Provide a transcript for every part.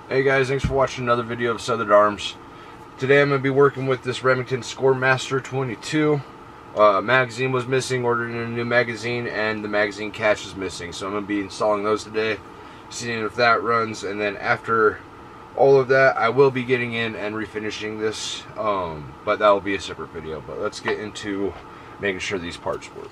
Hey guys, thanks for watching another video of Southard Arms. Today I'm going to be working with this Remington Score Master 22. Magazine was missing, ordered a new magazine, and the magazine catch is missing. So I'm going to be installing those today, seeing if that runs, and then after all of that I will be getting in and refinishing this, but that will be a separate video. But let's get into making sure these parts work.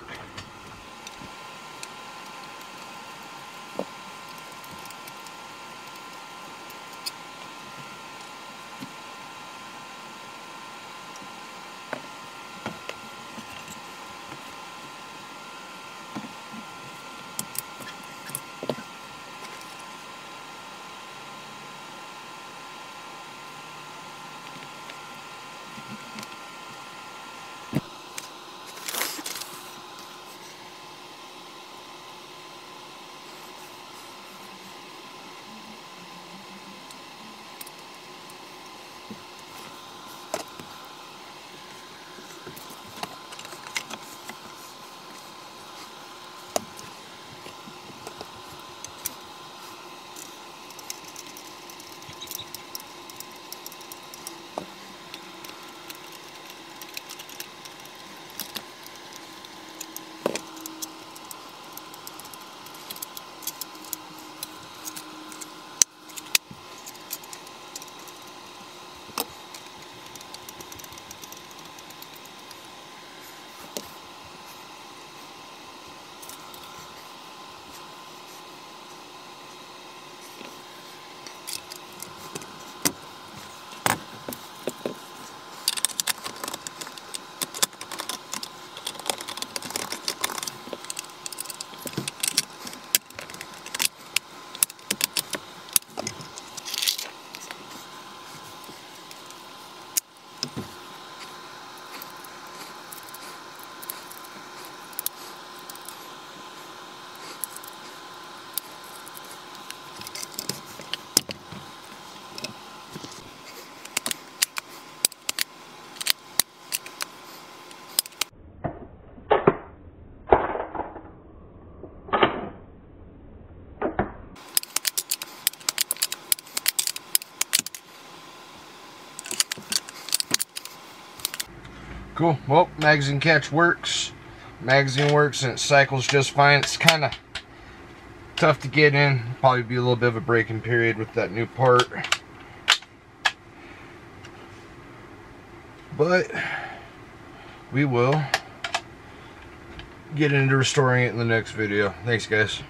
Cool. Well, magazine catch works. Magazine works and it cycles just fine. It's kind of tough to get in. Probably be a little bit of a break-in period with that new part. But we will get into restoring it in the next video. Thanks, guys.